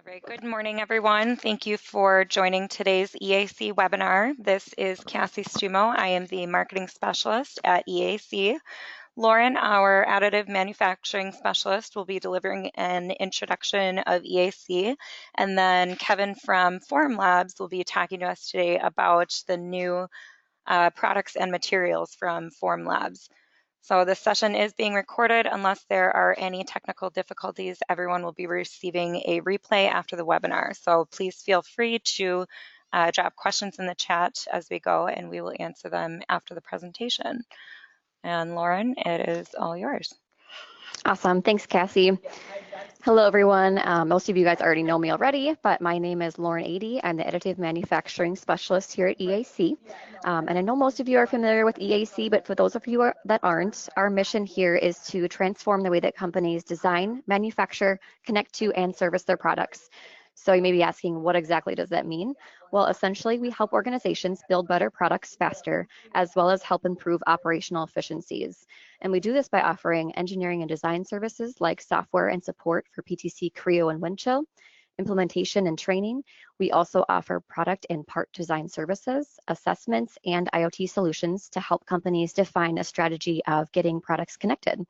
All right, good morning, everyone. Thank you for joining today's EAC webinar. This is Cassie Stumo. I am the marketing specialist at EAC. Lauren, our additive manufacturing specialist, will be delivering an introduction of EAC. And then Kevin from Formlabs will be talking to us today about the new products and materials from Formlabs. So this session is being recorded. Unless there are any technical difficulties, everyone will be receiving a replay after the webinar. So please feel free to drop questions in the chat as we go, and we will answer them after the presentation. And Lauren, it is all yours. Awesome. Thanks, Cassie. Hello, everyone. Most of you guys already know me already, but my name is Lauren Adey. I'm the Additive Manufacturing Specialist here at EAC. And I know most of you are familiar with EAC, but for those of you that aren't, our mission here is to transform the way that companies design, manufacture, connect to, and service their products. So you may be asking, what exactly does that mean? Well, essentially, we help organizations build better products faster, as well as help improve operational efficiencies. And we do this by offering engineering and design services like software and support for PTC, Creo, and Windchill, implementation and training. We also offer product and part design services, assessments, and IoT solutions to help companies define a strategy of getting products connected.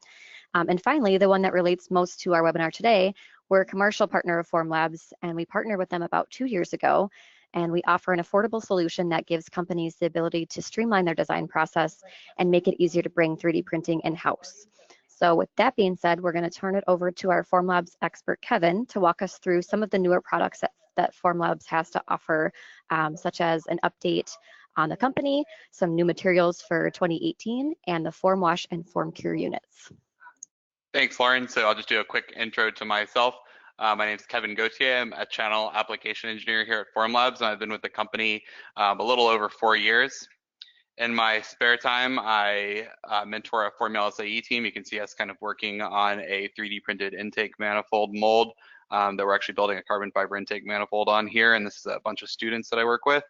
And finally, the one that relates most to our webinar today, we're a commercial partner of Formlabs, and we partnered with them about 2 years ago. And we offer an affordable solution that gives companies the ability to streamline their design process and make it easier to bring 3D printing in-house. So with that being said, we're going to turn it over to our Formlabs expert, Kevin, to walk us through some of the newer products that Formlabs has to offer, such as an update on the company, some new materials for 2018, and the Form Wash and Form Cure units. Thanks, Lauren. So I'll just do a quick intro to myself. My name is Kevin Gauthier. I'm a channel application engineer here at Formlabs, and I've been with the company a little over 4 years. In my spare time, I mentor a Formula SAE team. You can see us kind of working on a 3D printed intake manifold mold that we're actually building a carbon fiber intake manifold on here, and this is a bunch of students that I work with.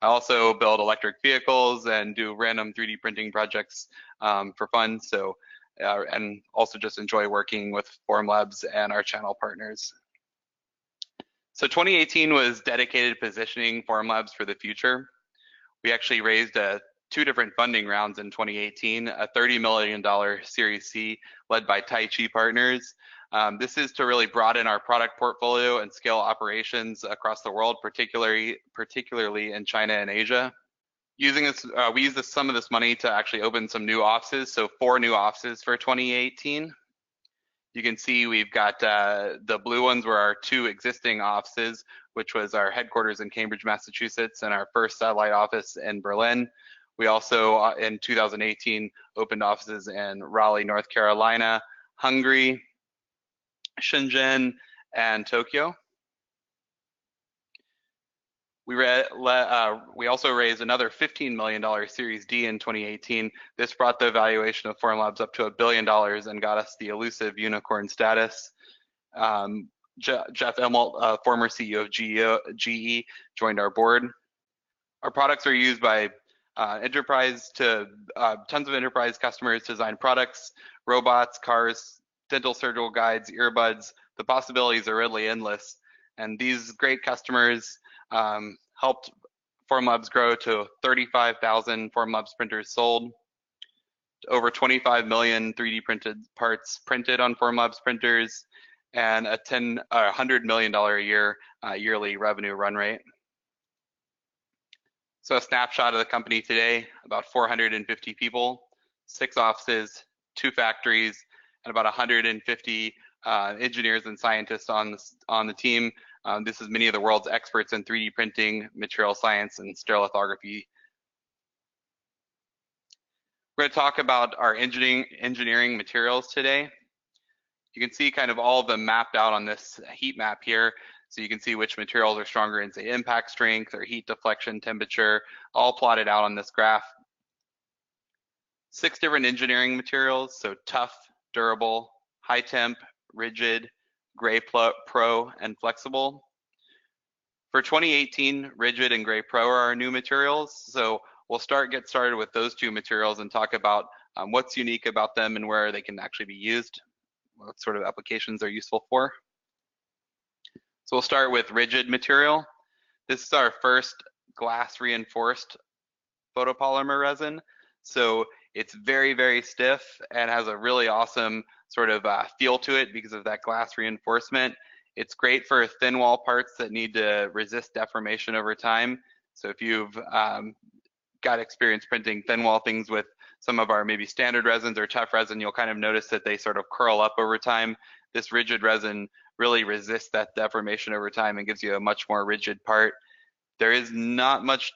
I also build electric vehicles and do random 3D printing projects for fun. So. And also just enjoy working with Formlabs and our channel partners. So 2018 was dedicated positioning Formlabs for the future. We actually raised 2 different funding rounds in 2018, a $30 million Series C led by Tai Chi Partners. This is to really broaden our product portfolio and scale operations across the world, particularly in China and Asia. Using this, we used some of this money to actually open some new offices, so 4 new offices for 2018. You can see we've got the blue ones were our 2 existing offices, which was our headquarters in Cambridge, Massachusetts, and our first satellite office in Berlin. We also, in 2018, opened offices in Raleigh, North Carolina, Hungary, Shenzhen, and Tokyo. We also raised another $15 million Series D in 2018. This brought the valuation of Formlabs up to $1 billion and got us the elusive unicorn status. Jeff Immelt, former CEO of GE, joined our board. Our products are used by tons of enterprise customers to design products, robots, cars, dental surgical guides, earbuds. The possibilities are really endless. And these great customers helped Formlabs grow to 35,000 Formlabs printers sold, over 25 million 3D printed parts printed on Formlabs printers, and a $100 million a year yearly revenue run rate. So a snapshot of the company today: about 450 people, 6 offices, 2 factories, and about 150 engineers and scientists on the team. This is many of the world's experts in 3D printing, material science, and stereolithography. We're going to talk about our engineering materials today. You can see kind of all of them mapped out on this heat map here. So you can see which materials are stronger in, say, impact strength or heat deflection temperature, all plotted out on this graph. 6 different engineering materials, so tough, durable, high temp, rigid, Gray Pro, and flexible. For 2018, rigid and Gray Pro are our new materials. So we'll get started with those 2 materials and talk about what's unique about them and where they can actually be used, what sort of applications they're useful for. So we'll start with rigid material. This is our first glass reinforced photopolymer resin. So it's very, very stiff and has a really awesome sort of feel to it because of that glass reinforcement. It's great for thin wall parts that need to resist deformation over time. So if you've got experience printing thin wall things with some of our maybe standard resins or tough resin, you'll kind of notice that they sort of curl up over time. This rigid resin really resists that deformation over time and gives you a much more rigid part. There is not much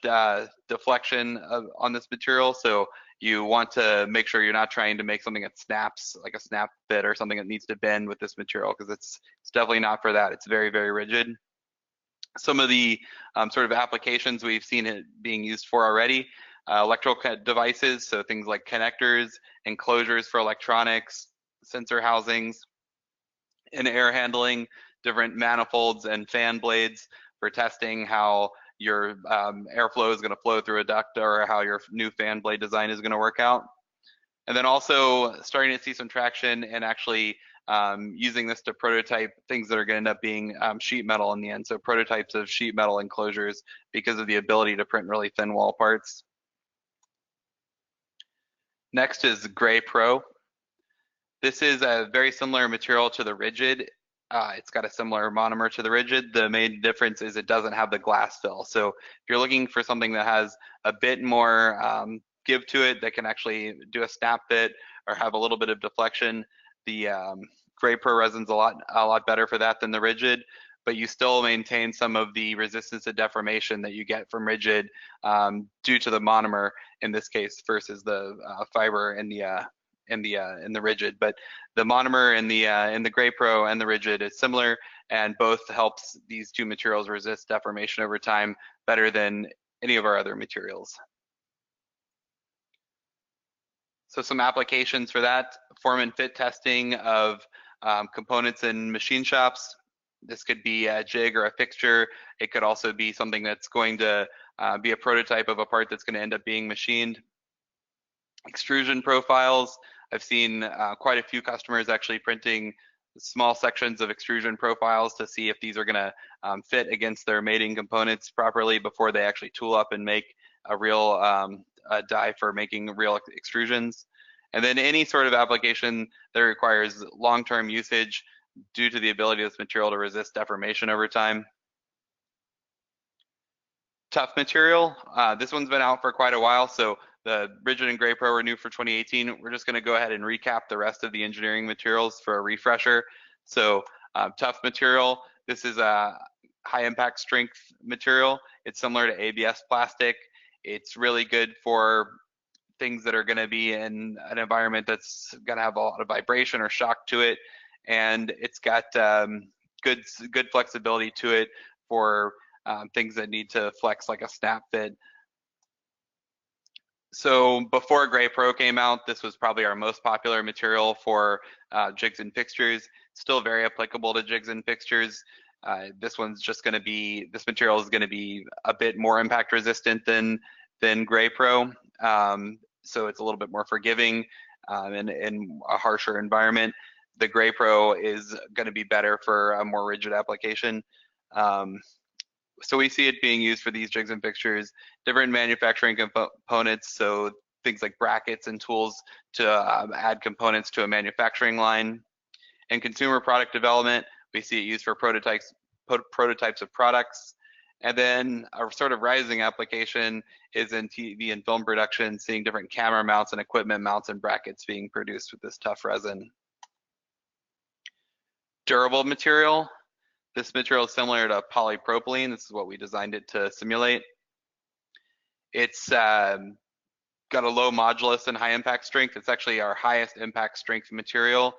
deflection on this material, so you want to make sure you're not trying to make something that snaps, like a snap fit or something that needs to bend with this material, because it's definitely not for that. It's very, very rigid. Some of the sort of applications we've seen it being used for already, electrical devices, so things like connectors, enclosures for electronics, sensor housings, and air handling, different manifolds and fan blades for testing how your airflow is going to flow through a duct or how your new fan blade design is going to work out. And then also starting to see some traction and actually using this to prototype things that are going to end up being sheet metal in the end. So prototypes of sheet metal enclosures because of the ability to print really thin wall parts. Next is Gray Pro. This is a very similar material to the rigid. It's got a similar monomer to the rigid. The main difference is it doesn't have the glass fill. So if you're looking for something that has a bit more give to it, that can actually do a snap fit or have a little bit of deflection, the Gray Pro resin's a lot better for that than the rigid, but you still maintain some of the resistance to deformation that you get from rigid due to the monomer in this case versus the fiber in the rigid. But the monomer in the Gray Pro and the rigid is similar, and both helps these two materials resist deformation over time better than any of our other materials. So some applications for that: form and fit testing of components in machine shops. This could be a jig or a fixture. It could also be something that's going to be a prototype of a part that's going to end up being machined. Extrusion profiles. I've seen quite a few customers actually printing small sections of extrusion profiles to see if these are going to fit against their mating components properly before they actually tool up and make a real die for making real extrusions. And then any sort of application that requires long-term usage due to the ability of this material to resist deformation over time. Tough material. This one's been out for quite a while, so the rigid and Gray Pro are new for 2018. We're just going to go ahead and recap the rest of the engineering materials for a refresher. So tough material. This is a high impact strength material. It's similar to ABS plastic. It's really good for things that are going to be in an environment that's going to have a lot of vibration or shock to it. And it's got good flexibility to it for things that need to flex like a snap fit. So before Gray Pro came out, this was probably our most popular material for jigs and fixtures. Still very applicable to jigs and fixtures. This material is going to be a bit more impact resistant than Gray Pro. So it's a little bit more forgiving in a harsher environment. The Gray Pro is going to be better for a more rigid application. So we see it being used for these jigs and fixtures, different manufacturing components, so things like brackets and tools to add components to a manufacturing line. In consumer product development, we see it used for prototypes of products. And then our sort of rising application is in TV and film production, seeing different camera mounts and equipment mounts and brackets being produced with this tough resin. Durable material. This material is similar to polypropylene. This is what we designed it to simulate. It's got a low modulus and high impact strength. It's actually our highest impact strength material,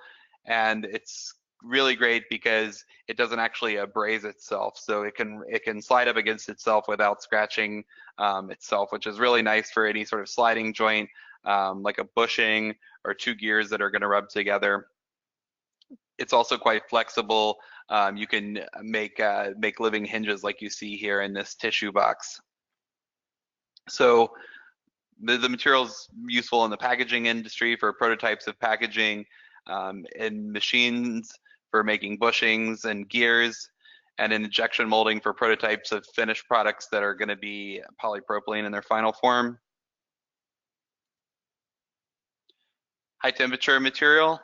and it's really great because it doesn't actually abrase itself. So it can slide up against itself without scratching itself, which is really nice for any sort of sliding joint, like a bushing or two gears that are going to rub together. It's also quite flexible. You can make living hinges like you see here in this tissue box. So the material is useful in the packaging industry for prototypes of packaging, in machines for making bushings and gears, and in injection molding for prototypes of finished products that are going to be polypropylene in their final form. High temperature material.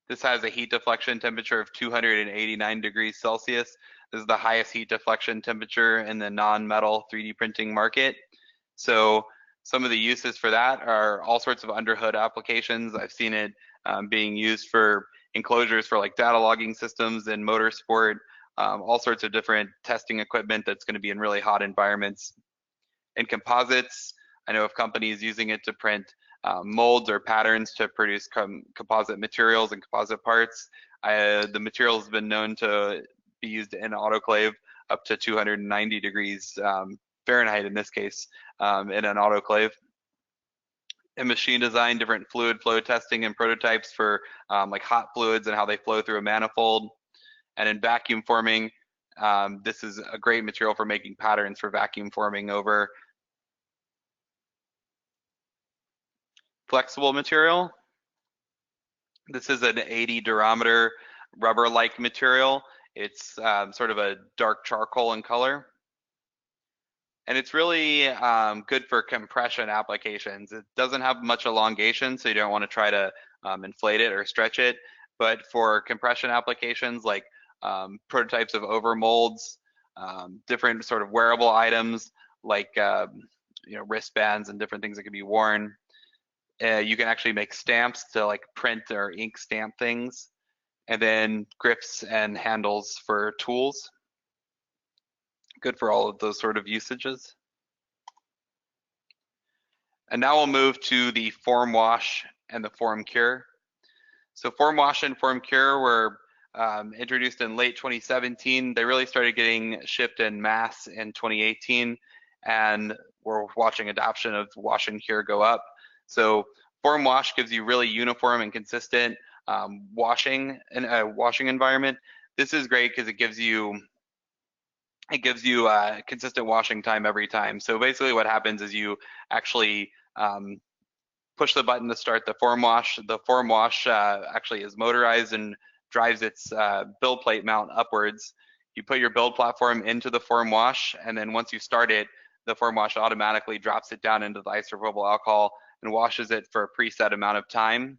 This has a heat deflection temperature of 289 degrees Celsius. This is the highest heat deflection temperature in the non-metal 3D printing market. So some of the uses for that are all sorts of underhood applications. I've seen it being used for enclosures for like data logging systems in motorsport, all sorts of different testing equipment that's going to be in really hot environments. In composites, I know of companies using it to print molds or patterns to produce composite materials and composite parts. The material has been known to be used in autoclave up to 290 degrees Fahrenheit in this case in an autoclave. In machine design, different fluid flow testing and prototypes for like hot fluids and how they flow through a manifold. And in vacuum forming, this is a great material for making patterns for vacuum forming over flexible material. This is an 80 durometer rubber-like material. It's sort of a dark charcoal in color. And it's really good for compression applications. It doesn't have much elongation, so you don't want to try to inflate it or stretch it. But for compression applications like prototypes of overmolds, different sort of wearable items like wristbands and different things that can be worn. You can actually make stamps to like print or ink stamp things, and then grips and handles for tools. Good for all of those sort of usages. And now we'll move to the form wash and the form cure. So form wash and form cure were introduced in late 2017. They really started getting shipped in mass in 2018, and we're watching adoption of wash and cure go up. So form wash gives you really uniform and consistent washing in a washing environment. This is great because it gives you consistent washing time every time. So basically what happens is you actually push the button to start the form wash. The form wash actually is motorized and drives its build plate mount upwards. You put your build platform into the form wash, and then once you start it, the form wash automatically drops it down into the isopropyl alcohol and washes it for a preset amount of time.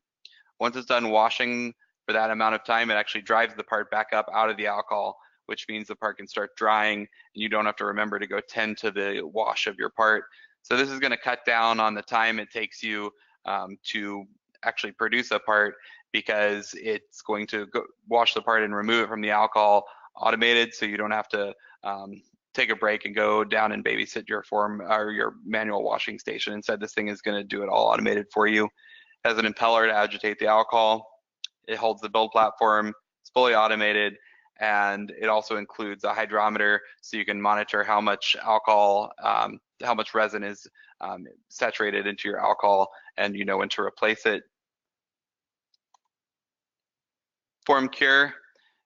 Once it's done washing for that amount of time, it actually drives the part back up out of the alcohol, which means the part can start drying and you don't have to remember to go tend to the wash of your part. So this is going to cut down on the time it takes you to actually produce a part, because it's going to go wash the part and remove it from the alcohol automated, so you don't have to take a break and go down and babysit your form or your manual washing station. Instead, this thing is going to do it all automated for you. It has an impeller to agitate the alcohol. It holds the build platform. It's fully automated, and it also includes a hydrometer, so you can monitor how much alcohol, how much resin is saturated into your alcohol, and you know when to replace it. Form cure.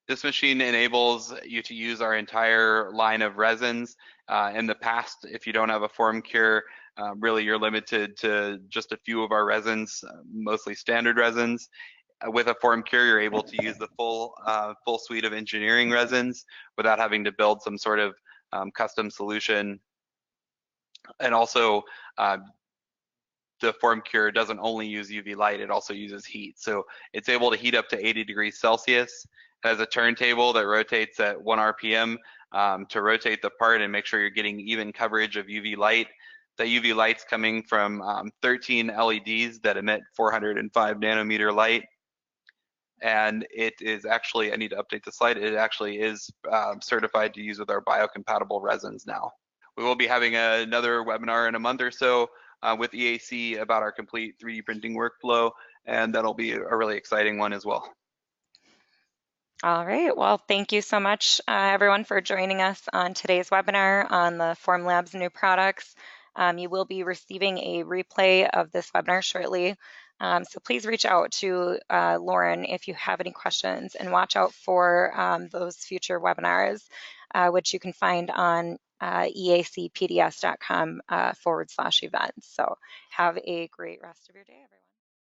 This machine enables you to use our entire line of resins. In the past, if you don't have a form cure, really you're limited to just a few of our resins, mostly standard resins. With a form cure, you're able to use the full suite of engineering resins without having to build some sort of custom solution. And also, the form cure doesn't only use UV light, it also uses heat. So it's able to heat up to 80 degrees Celsius. It has a turntable that rotates at 1 RPM to rotate the part and make sure you're getting even coverage of UV light. The UV light's coming from 13 LEDs that emit 405 nanometer light. And it is actually, I need to update the slide, it actually is certified to use with our biocompatible resins now. We will be having another webinar in a month or so with EAC about our complete 3D printing workflow, and that'll be a really exciting one as well. All right, well, thank you so much, everyone, for joining us on today's webinar on the Formlabs new products. You will be receiving a replay of this webinar shortly, so please reach out to Lauren if you have any questions, and watch out for those future webinars, which you can find on eacpds.com /events. So have a great rest of your day, everyone.